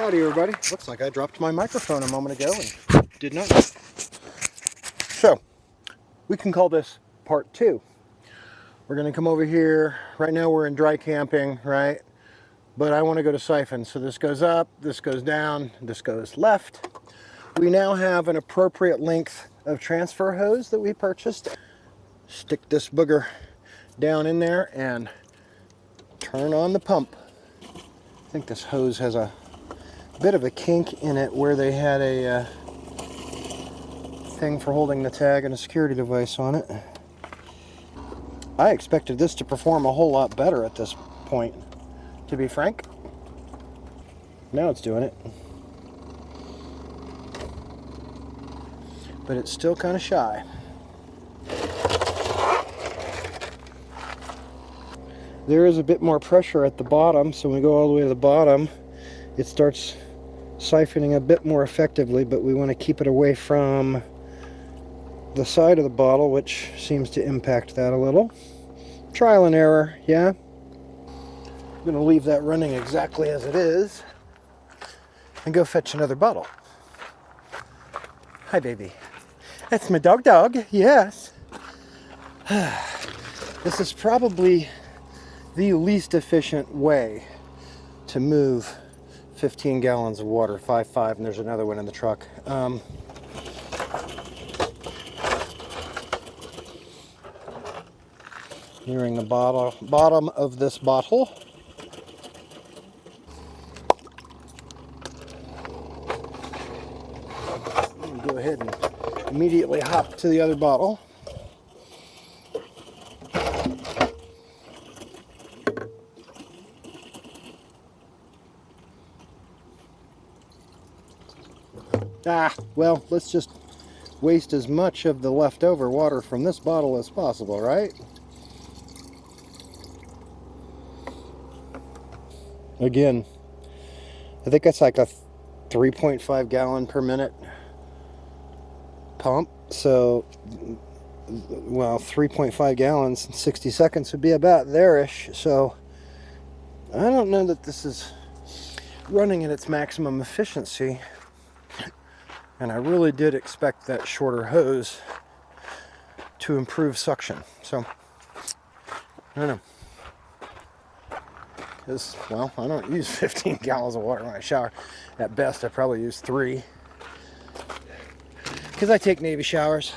Howdy everybody. Looks like I dropped my microphone a moment ago and did not. So, we can call this part 2. We're going to come over here. Right now we're in dry camping, right? But I want to go to siphon. So this goes up, this goes down, this goes left. We now have an appropriate length of transfer hose that we purchased. Stick this booger down in there and turn on the pump. I think this hose has a bit of a kink in it where they had a thing for holding the tag and a security device on it. I expected this to perform a whole lot better at this point, to be frank. Now it's doing it. But it's still kind of shy. There is a bit more pressure at the bottom, so when we go all the way to the bottom, it starts siphoning a bit more effectively, but we want to keep it away from the side of the bottle, which seems to impact that a little. Trial and error, yeah. I'm going to leave that running exactly as it is and go fetch another bottle. Hi, baby. That's my dog, yes. This is probably the least efficient way to move 15 gallons of water, 5.5, and there's another one in the truck. Nearing the bottom of this bottle. Go ahead and immediately hop to the other bottle. Well, let's just waste as much of the leftover water from this bottle as possible, right? Again, I think that's like a 3.5 gallon per minute pump. So, well, 3.5 gallons in 60 seconds would be about there-ish. So, I don't know that this is running at its maximum efficiency. And I really did expect that shorter hose to improve suction. So, I don't know. Because, well, I don't use 15 gallons of water when I shower. At best, I probably use 3. Because I take Navy showers.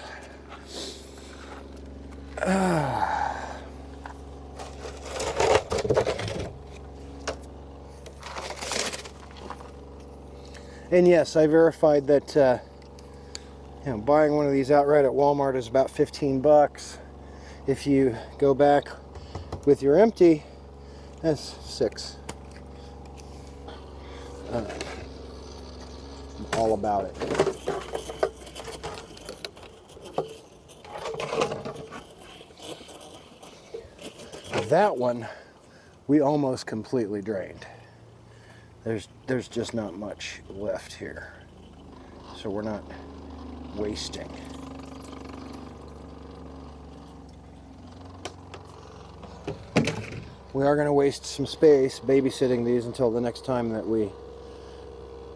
And yes, I verified that buying one of these outright at Walmart is about 15 bucks. If you go back with your empty, that's 6. I'm all about it. That one, we almost completely drained. There's just not much left here. So we're not wasting. We are going to waste some space babysitting these until the next time that we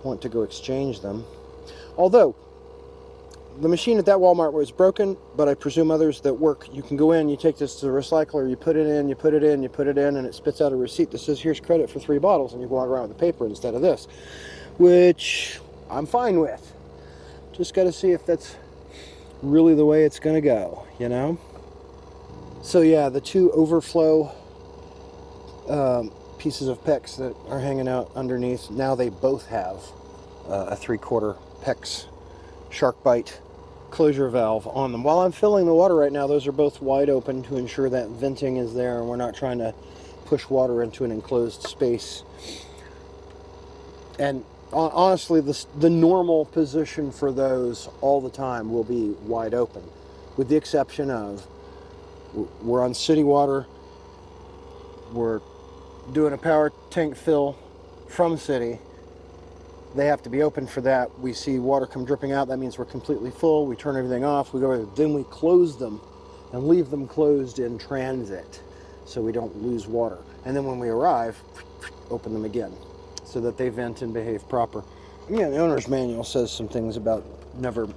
want to go exchange them. Although, the machine at that Walmart was broken, but I presume others that work, you can go in, you take this to the recycler, you put it in, you put it in, you put it in, and it spits out a receipt that says, here's credit for 3 bottles, and you walk around with the paper instead of this, which I'm fine with. Just got to see if that's really the way it's going to go, you know? So yeah, the 2 overflow pieces of PEX that are hanging out underneath, now they both have a 3/4 PEX sharkbite closure valve on them. While I'm filling the water right now, those are both wide open to ensure that venting is there and we're not trying to push water into an enclosed space. And honestly, the normal position for those all the time will be wide open, with the exception of we're on city water, we're doing a power tank fill from city. They have to be open for that. We see water come dripping out. That means we're completely full. We turn everything off. We go, then we close them and leave them closed in transit so we don't lose water. And then when we arrive, open them again. so that they vent and behave proper. Yeah, the owner's manual says some things about never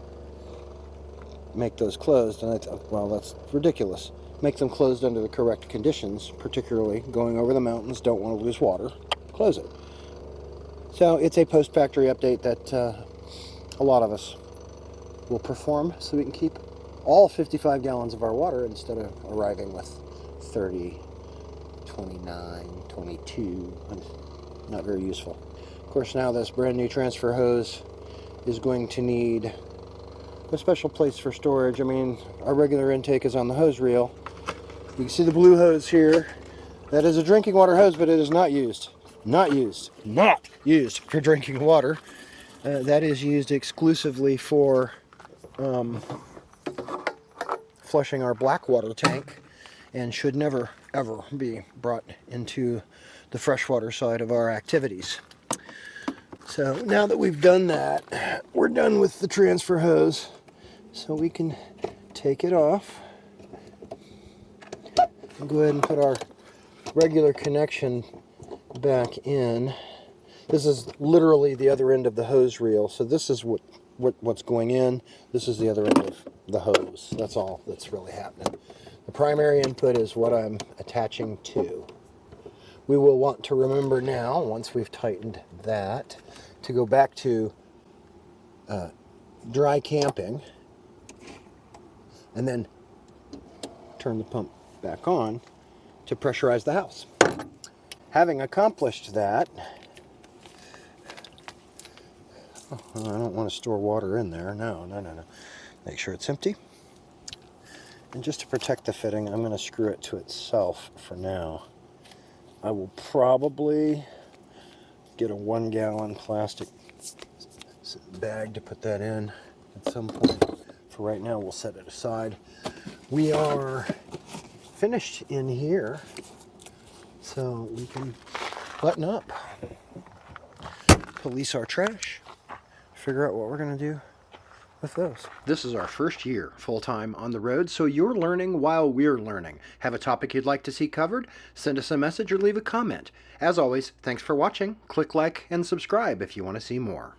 make those closed, and I thought, well, that's ridiculous. Make them closed under the correct conditions, particularly going over the mountains, don't want to lose water, close it. So it's a post-factory update that a lot of us will perform so we can keep all 55 gallons of our water instead of arriving with 30, 29, 22. Not very useful. Of course, now this brand new transfer hose is going to need a special place for storage. I mean, our regular intake is on the hose reel. You can see the blue hose here. That is a drinking water hose, but it is not used. Not used for drinking water. That is used exclusively for flushing our black water tank, and should never, ever be brought into the freshwater side of our activities. So now that we've done that, we're done with the transfer hose. So we can take it off and go ahead and put our regular connection back in. This is literally the other end of the hose reel. So this is what's going in. This is the other end of the hose. That's all that's really happening. The primary input is what I'm attaching to. We will want to remember now, once we've tightened that, to go back to dry camping and then turn the pump back on to pressurize the house. Having accomplished that, I don't want to store water in there. No. Make sure it's empty. And just to protect the fitting, I'm going to screw it to itself for now. I will probably get a 1 gallon plastic bag to put that in at some point. For right now, we'll set it aside. We are finished in here, so we can button up, police our trash, figure out what we're going to do with those. This is our first year full-time on the road, so you're learning while we're learning. Have a topic you'd like to see covered? Send us a message or leave a comment. As always, thanks for watching. Click like and subscribe if you want to see more.